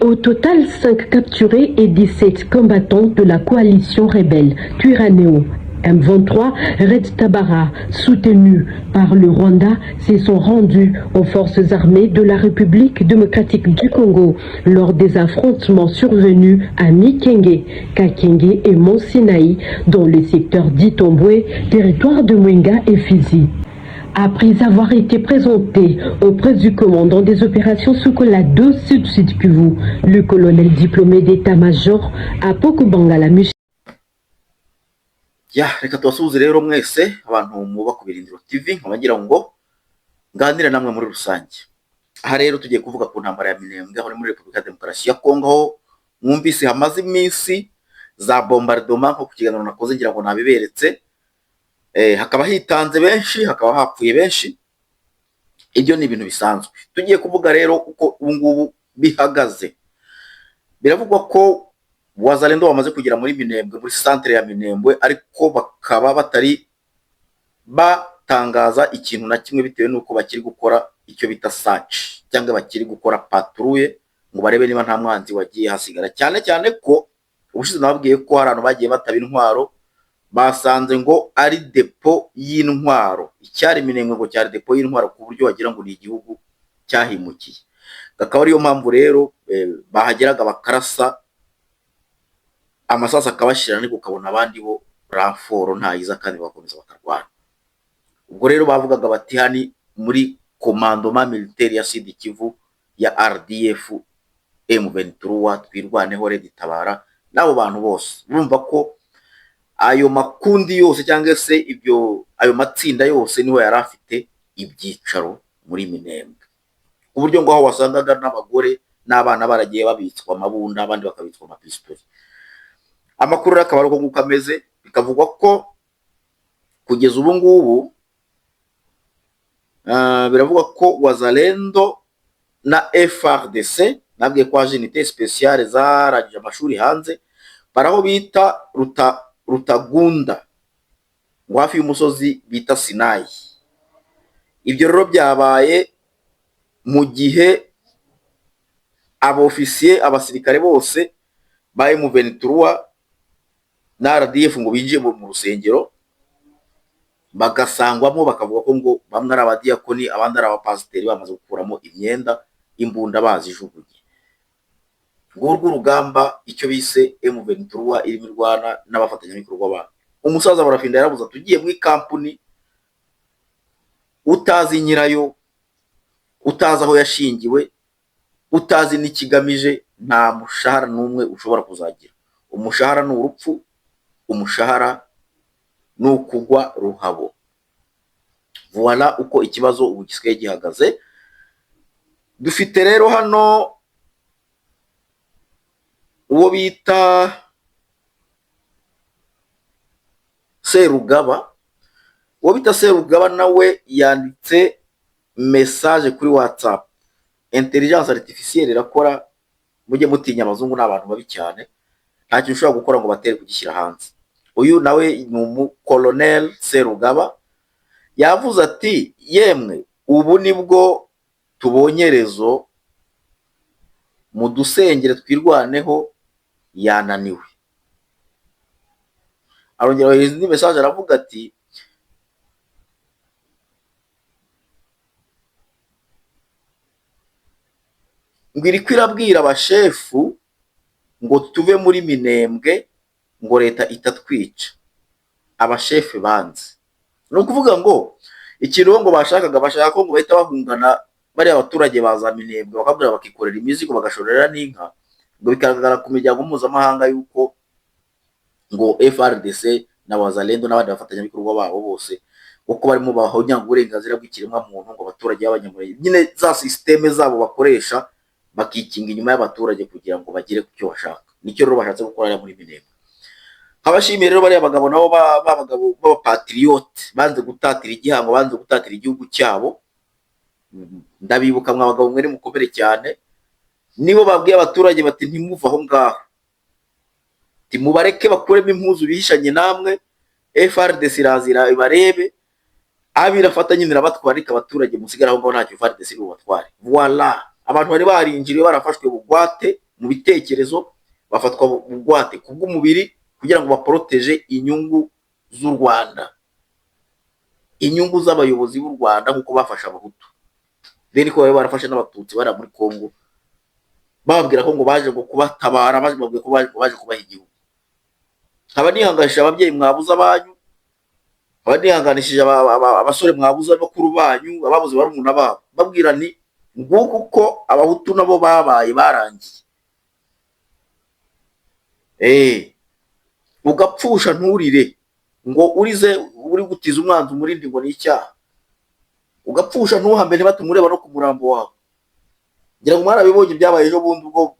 Au total, 5 capturés et 17 combattants de la coalition rebelle Twirwaneho M23 Red Tabara, soutenus par le Rwanda, se sont rendus aux forces armées de la République démocratique du Congo lors des affrontements survenus à Mikenge, Kakenge et Mont Sinaï dans le secteur d'Itombwe, territoire de Mwenga et Fizi. Après avoir été présenté auprès du commandant des opérations Sokola 2 Sud Kivu, le colonel diplômé d'état-major Apoko Bangala reka tubasuhuze rero mwese abantu muba ku Birindiro TV nkabagira ngo nganira namwe muri rusange. Aha rero tugiye kuvuga ku ntambara ya Minembwe aho muri Repubulika ya Demokarasi ya Kongo aho mwumvise hamaze iminsi za bombardement nko ku kiganiro nakoze ngira ngo nabiberetse, hakaba hitanze benshi, hakaba hapfuye benshi. Ibyo ni ibintu bisanzwe. Tugiye kuvuga rero uko ubungubu bihagaze. Biravugwa ko Wazalendo bamaze kugera muri Minembwe, muri centre ya Minembwe, ariko bakaba batari batangaza ikintu na kimwe bitewe nuko bakiri gukora icyo bita search cyangwa bakiri gukora patrouille ngo barebe niba nta mwanzi wagiye hasigara, cyane cyane ko ubushize nababwiye ko hari abantu bagiye bataba intwaro basanze ngo ari depo y'intwaro. Icyari Minembwe ngo cyari depo y'intwaro ku buryo wagira ngo ni igihugu cyahimukiye. Akaba ariyo mpamvu rero bahageraga bakarasa amasasa akabashira niko ukabona abandi bo ramforo ntayiza kandi bakomeza bakarwana. Ubwo rero bavugaga bati hani muri commandement militaire ya Sud Kivu ya RDF M23 Twirwaneho Red Tabara nabo bantu bose urumva ko ayo makundi yose cyangwa se ibyo ayo matsinda yose niho yari afite ibyicaro muri Minembwe, ku buryo ngo aho wasangaga n'abagore n'abana baragiye babitswa amabunda abandi bakabitswa amapistolet. Amakuru akaba ari uko nguko ameze, bikavugwa ko kugeza ubu ngubu biravugwa ko Wazalendo na FARDC nabwiye kwa unité spéciale zarangije amashuri hanze baraho bita Rutagunda ngo hafi y'umusozi bita Sinayi. Ibyo rero byabaye mu gihe abofisiye abasirikare bose ba M23 na RDF ngo binjiye mu rusengero bagasangwamo, bakavuga ko ngo bamwe ari abadiyakoni abandi ari abapasiteri bamaze gukuramo imyenda imbunda bazijugunye. Ngo urwo rugamba icyo bise M23 irimo irwana n'abafatanyabikorwa ba umusaza barafinda yarabuza tugiye mu kampuni utazi nyirayo, utazi aho yashingiwe, utazi n'ikigamije, nta mushahara n'umwe ushobora kuzagira. Umushahara ni urupfu, umushahara ni ukugwa ruhabo. Voilà uko ikibazo ubu gisigaye gihagaze. Dufite rero hano uwo bita Serugaba. Uwo bita Serugaba nawe yanditse message kuri WhatsApp. Intelligence artificielle irakora, mujye mutinya abazungu n'abantu babi cyane, nta kintu ushobora gukora ngo batere kugishyira hanze. Uyu nawe ni umukolonel Serugaba yavuze ati yemwe ubu nibwo tubonye rezo mu dusengere twirwaneho yananiwe. Arongera yohereza indi message aravuga ati ngwiri kwirabwira abashefu ngo tuve muri Minembwe ngo leta itatwica. Abashefu banze no kuvuga ngo ikintu ngo bashaka ko ngo bahita bahungana bari abaturage baza Minembwe bakabwira bakikorera imizigo bagashorera n'inka, ngo bikagaragara ku miryango mpuzamahanga yuko ngo FARDC na Wazalendo n'abandi bafatanyabikorwa babo bose uko barimo bahonyanga uburenganzira bw'ikiremwa muntu ngo abaturage b'abanyamurenge nyine za systeme zabo bakoresha bakikinga inyuma y'abaturage kugira ngo bagire ku cyo bashaka. Nicyo rero bashatse gukora muri Minembwe. Habashimiye rero bari abagabo nabo babagabo b'abapatriote banze gutatira igihango, banze gutatira igihugu cyabo. Ndabibuka mwabagabo mwere mukomere cyane, nibo babwiye abaturage bati ntimuva aho ngaho, timubareke bakuremo impuzu bihishanye namwe, FARDC irazira ibarebe abirafatanye nirabatwarika abaturage musigara aho ngaho ntacyo FARDC bubatware. Voilà, abantu bari barinjiriye barafashwe bugwate mu bitekerezo, bafatwa bugwate kubw'umubiri kugira ngo baporoteje inyungu z'u Rwanda, inyungu z'abayobozi b'u Rwanda nk'uko bafashe abahutu, rero ko bari barafashe n'abatutsi bari muri Kongo, bababwira ko ngo baje ngo kubatabara, bababwira ko baje kubaha igihugu. Nkaba nihanganishije ababyeyi mwabuze abanyu, nkaba nihanganishije abasore mwabuze bakuru banyu, ababuze barumuna babo, babwira nti nguko uko abahutu nabo babaye barangiye. Ugapfusha nturire ngo urize uri gutiza umwanzi umurindi ngo ni icyaha, ugapfusha ntuhambe ntibatumureba no ku murambo wawe. Ngira ngo mwarabibonye byabaye ejo bundi ubwo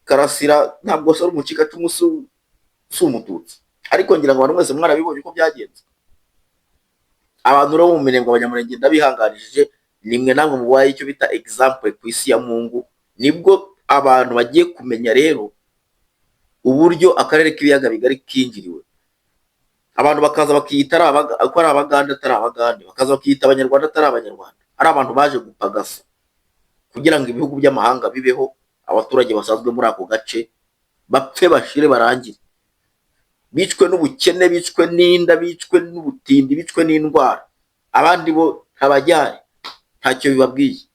Karasira ntabwo se ari umucikacumu si umututsi, ariko ngira ngo abantu mwese mwarabibonye uko byagenze. Abantu rero mu Minembwe, Abanyamulenge ndabihanganishije, nimwe namwe mubaye icyo bita example ku isi ya Mungu. Nibwo abantu bagiye kumenya rero uburyo akarere k'ibiyaga bigari kinjiriwe, abantu bakaza bakiyita ko ari Abagande atari Abagande, bakaza bakiyita Abanyarwanda atari Abanyarwanda, ari abantu baje gupagasa kugira ngo ibihugu by'amahanga bibeho, abaturage basanzwe muri ako gace bapfe bashire barangire, bicwe n'ubukene, bicwe n'inda, bicwe n'ubutindi, bicwe n'indwara, abandi bo ntabajyane, ntacyo bibabwiye.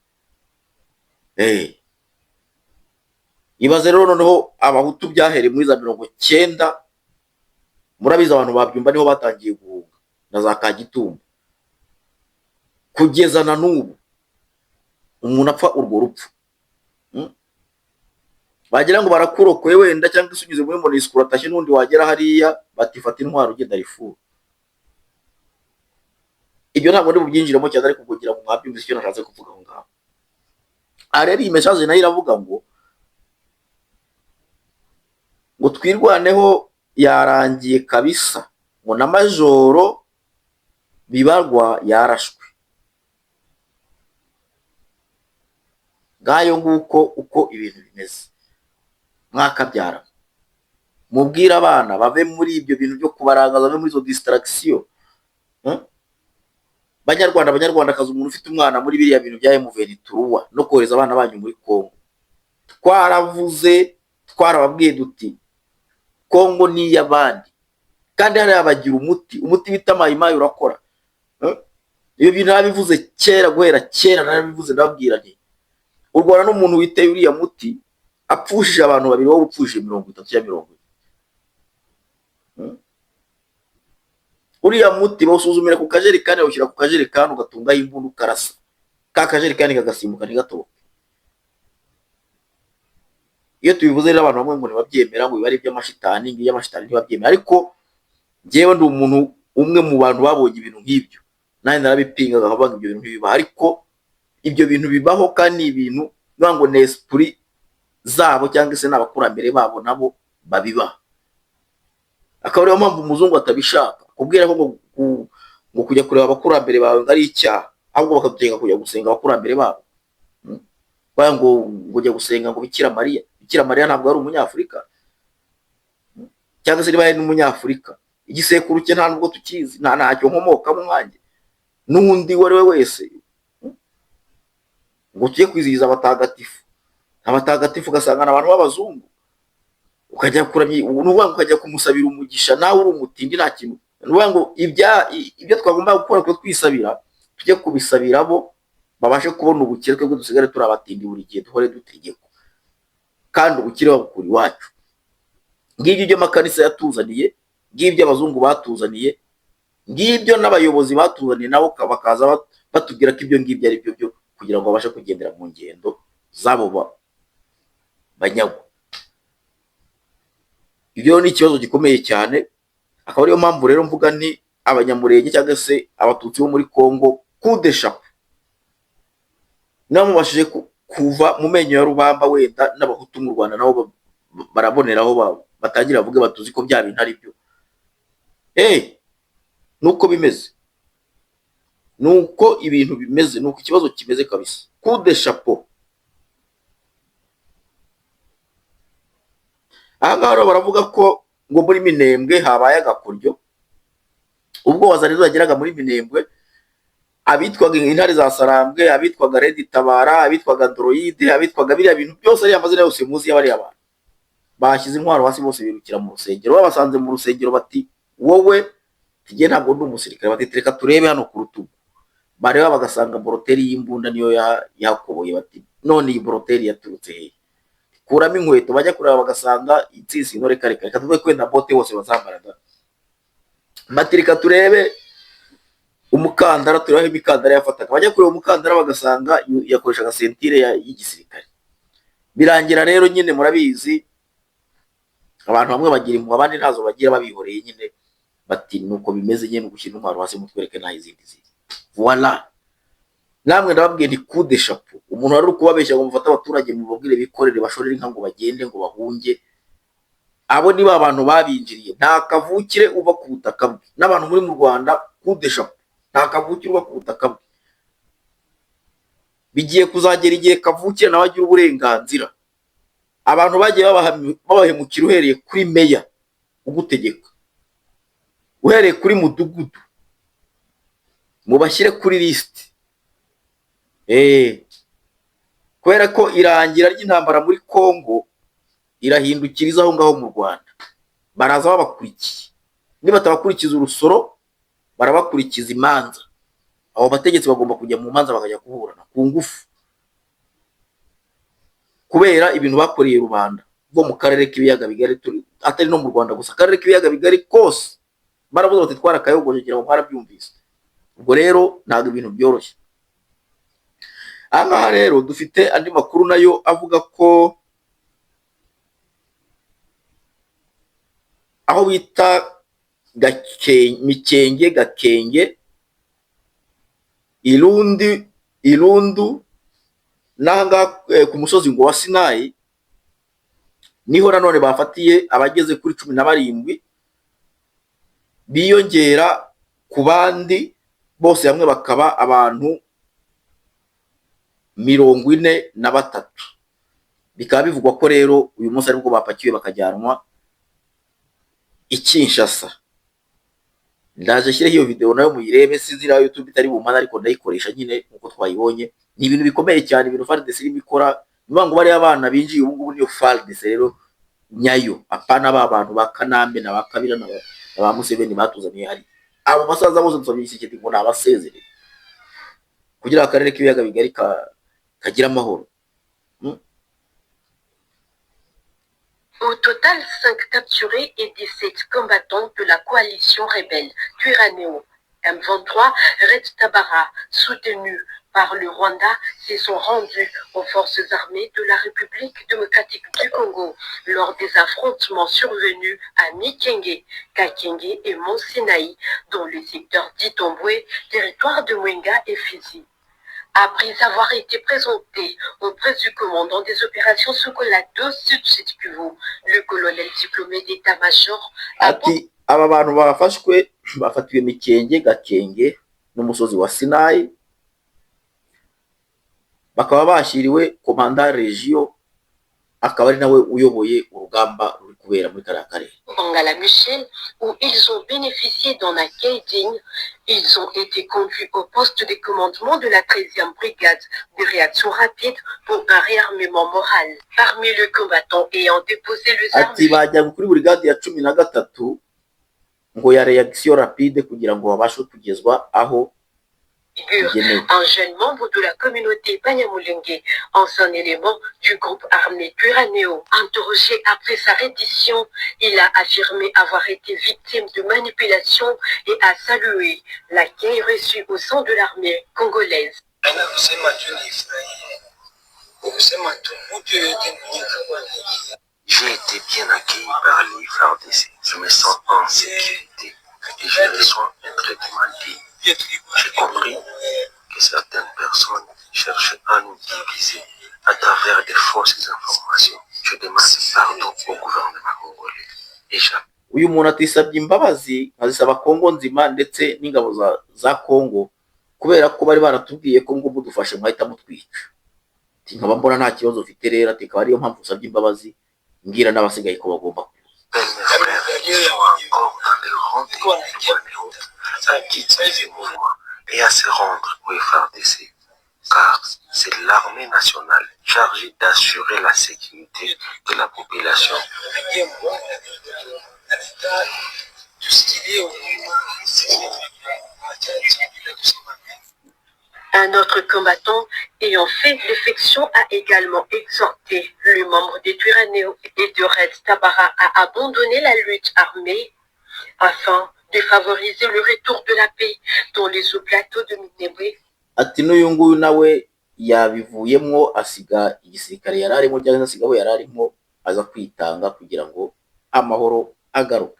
Ibaze rero noneho abahutu byahereye muri za 90, murabizi abantu babyumva niho batangiye guhunga na za Kagitumba, kugeza na n'ubu umuntu apfa urwo rupfu. Bagira ngo barakurokoye wenda cyangwa isugize muri Monisco uratashye n'undi wagera hariya batifata intwaro ugenda rifu. Ibyo ntabwo ndi bubyinjiramo cyane, ariko kugira ngo mwabyumvise icyo nashatse kuvuga aho ngaho. Rero iyi message nayo iravuga ngo twirwaneho yarangiye kabisa, ngo na Majoro Bibarwa yarashwe. Ngayo nguko uko ibintu bimeze. Mwakabyara mubwira abana bave muri ibyo bintu byo kubarangaza, bave muri zo distraction. Banyarwandakazi, umuntu ufite umwana muri biriya bintu bya M23 no kohereza abana banyu muri Kongo, twaravuze twarababwiye duti Kongo ni y'abandi, kandi hari abagira umuti bita mayimayi urakora. Iyo bintu nabivuze kera, guhera kera nabivuze, ndababwira nti u Rwanda n'umuntu witeye uriya muti apfushije abantu babiri, wowe upfushije 30 ya 40. Uriya muti bawusuzumira ku kajerekani, bawushyira ku kajerekani, ugatungaho imbunda ukarasa, ka kajerekani kagasimbuka ntigatoboke. Iyo tubivuze rero abantu bamwe ngo ntibabyemera, ngo biba ari iby'amashitani, ngo iby'amashitani ntibabyemera, ariko njyewe ndi umuntu umwe mu bantu babonye ibintu nk'ibyo, nanjye narabipingaga nkavuga ibyo bintu ntibibaho, ariko ibyo bintu bibaho, kandi ibintu ngo ni esprit zabo cyangwa se n'abakurambere babo nabo babiba. Akaba ariyo mpamvu umuzungu atabishaka kubwira ko ngo kujya kureba abakurambere bawe ari icyaha, ahubwo bakadutenga kujya gusenga abakurambere babo. Baya ngo ujya gusenga ngo Bikira Mariya ntabwo ari umunyafurika, cyangwa se niba ari n'umunyafurika, igisekuru cye nta nubwo tukizi, ntacyo nkomokamo nkanjye n'undi uwo ari we wese. Ngo tujye kwizihiza abatagatifu, ugasanga abantu b'abazungu, ukajya kuramya, n'uvuga ngo ukajya kumusabira umugisha, nawe uri umutindi nta kintu. N'uvuga ngo ibyo twagomba gukora ko twisabira, tujye kubisabira bo babashe kubona ubukire, twebwe dusigare turi abatindi buri gihe duhore dutegekwa, kandi ubukire babukura iwacu. Ngibyo ibyo amakanisa yatuzaniye, ngibyo abazungu batuzaniye, ngibyo n'abayobozi batuzaniye, nabo bakaza batubwira ko ibyo ngibyo ari byo kugira ngo babashe kugendera mu ngendo zabo banyagwa. Ibyo ni ikibazo gikomeye cyane. Akaba ariyo mpamvu rero mvuga nti Abanyamulenge cyangwa se abatutsi bo muri Kongo kudesha namubashije kuva mu menyo ya rubamba, wenda n'abahutu mu Rwanda nabo baraboneraho batangira bavuge batuzi ko bya bintu ari byo. Nuko bimeze, nuko ibintu bimeze, nuko ikibazo kimeze kabisa. Kudesha po aha baravuga ko ngo muri Minembwe habaye agakuryo, ubwo wazanizo yageraga muri Minembwe, abitwaga intare za Sarambwe, abitwaga Red Tabara, abitwaga Android, abitwaga biriya bintu byose ari amazina yose muzi y'abari abantu. bashyize intwaro hasi bose birukira mu rusengero. Babasanze mu rusengero bati wowe tigiye ntabwo ndi umusirikare, bati reka turebe hano ku rutugu. Bareba bagasanga boroteri y'imbunda niyo yakoboye, bati none iyi boroteri yaturutse hehe? Kuramo inkweto, bajya kureba bagasanga insisi ino reka tuvuge kwenda bote bose bazambaraga. Bati reka turebe umukandara, turebe imikandara yafataga. Bajya kureba umukandara bagasanga yakoreshaga sentire y'igisirikare. Birangira rero nyine murabizi abantu bamwe bagira impuhwe abandi ntazo bagira, babihoreye nyine bati nuko bimeze nyine, gushyira intwaro hasi mutwereke naho izindi ziri. Voilà, namwe ndababwiye ni coup de chapeau. Umuntu wari kubabeshya ngo mufate abaturage mubabwire bikorere bashorere inka ngo bagende ngo bahunge, abo ni ba bantu babinjiriye. Nta kavukire uva ku butaka bwe. N'abantu muri mu Rwanda coup de chapeau, nta kavukire uva ku butaka bwe. Bigiye kuzagera igihe kavukire nawe agira uburenganzira. Abantu bagiye babahemukira uhereye kuri meya ugutegeka, uhereye kuri mudugudu, mubashyire kuri list. Kubera ko irangira ry'intambara muri Kongo irahindukiriza aho ngaho mu Rwanda, baraza babakurikiye. Niba batabakurikiza urusoro barabakurikiza imanza. Abo bategetsi bagomba kujya mu manza bakajya kuburana ku ngufu, kubera ibintu bakoreye rubanda bo mu karere k'ibiyaga bigari, atari no mu Rwanda gusa, akarere k'ibiyaga bigari kose baravuze bati twarakayogoje kugira ngo mwarabyumvise. Ubwo rero ntabwo ibintu byoroshye. Aha rero dufite andi makuru nayo avuga ko aho bita Mikenge, Gakenge, Irundu nanga ku musozi ngo wa Sinayi, niho nanone bafatiye abageze kuri 17 biyongera ku bandi bose hamwe bakaba abantu 43. Bikaba bivugwa ko rero uyu munsi aribwo bapakiwe bakajyanwa i Kinshasa. Ndaje shire hiyo video nayo muyirebe, sinzira YouTube itari bumana ariko ndayikoresha nyine nkuko twayibonye. Ni ibintu bikomeye cyane ibintu FARDC bikora. Niba ngo bari abana binjiye ubu ngubu niyo FARDC rero nyayo, apana ba bantu ba Kanambe na Bakabira na ba Museveni batuzaniye hari. Abo basaza bose nsomye isiketi ngo nabasezere kugira akarere k'ibiyaga bigari kagira amahoro. Au total, 5 capturés et 17 combattants de la coalition rebelle Twirwaneho M23 Red Tabara, soutenus par le Rwanda, se sont rendus aux forces armées de la République démocratique du Congo lors des affrontements survenus à Mikenge, Gakenge et Mont Sinaï, dans le secteur d'Itombwe, territoire de Mwenga et Fizi. Après avoir été présenté auprès du commandant des opérations Sokolado Sud Kivu, le colonel diplômé d'état-major ati aba bantu bafatiwe Mikenge, Gakenge n'umusozi wa Sinayi, bakaba bashyiriwe komanda regio, akaba ari nawe uyoboye urugamba ruri kubera muri karere Bangala Michel, où ils ont bénéficié d'un accueil digne. Ils ont été conduits au poste de commandement de la 13e brigade de réaction rapide pour un réarmement moral. Parmi les combattants ayant déposé les armes, ati bajya kuri brigade ya 13 ngo ya réaction rapide kugira ngo babashe kugezwa aho un jeune membre de la communauté Banyamulenge, ancien élément du groupe armé Twirwaneho. Interrogé après sa reddition, il a affirmé avoir été victime de manipulation et a salué l'accueil reçu au sein de l'armée congolaise. J'ai été bien accueilli par les FARDC. Je me sens en sécurité et je reçois un traitement digne. J'ai compris que certaines personnes cherchent à nous diviser à travers des fausses informations. Je demande pardon au gouvernement congolais et j'appelle. Uyu muntu atisabye imbabazi azisaba Kongo nzima ndetse n'ingabo za Kongo, kubera ko bari baratubwiye ko ngo mudufashe mwahita mutwica. Nkaba mbona nta kibazo ufite rero, ati akaba ariyo mpamvu usabye imbabazi, mbwira n'abasigaye ko bagomba kuza. Et à se rendre au FARDC. car c'est l'armée nationale chargée d'assurer la sécurité de la population. Un autre combattant ayant fait défection a également exhorté le membre des Twirwaneho et de Red Tabara à abandonner la lutte armée afin de favoriser le retour de la paix dans les hauts plateaux de Minembwe. Ati n'uyu nguyu nawe yabivuyemo asiga igisirikare yararimo cyangwa asiga aho yararimo aza kwitanga kugira ngo amahoro agaruke.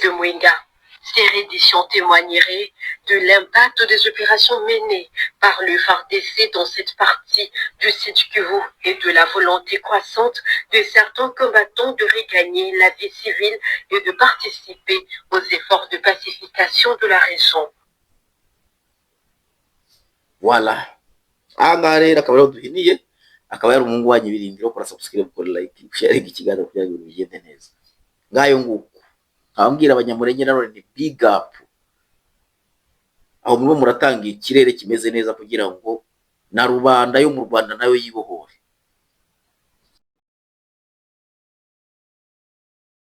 De Mwenga. Ces redditions témoigneraient de l'impact des opérations menées par le FARDC dans cette partie du Sud Kivu et de la volonté croissante de certains combattants de regagner la vie civile et de participer aux efforts de pacification de la région. Voilà. Aha rero akaba ariho duhiniye, akaba yari umuhungu wanyu Birindiro. Kora subscribe, kora like, share ikiganiro kugira ngo bigende neza. Ngayo nguko abambwira abanyamurenge naro ni big up, aho murimo muratanga ikirere kimeze neza kugira ngo na rubanda yo mu Rwanda nayo yibohore.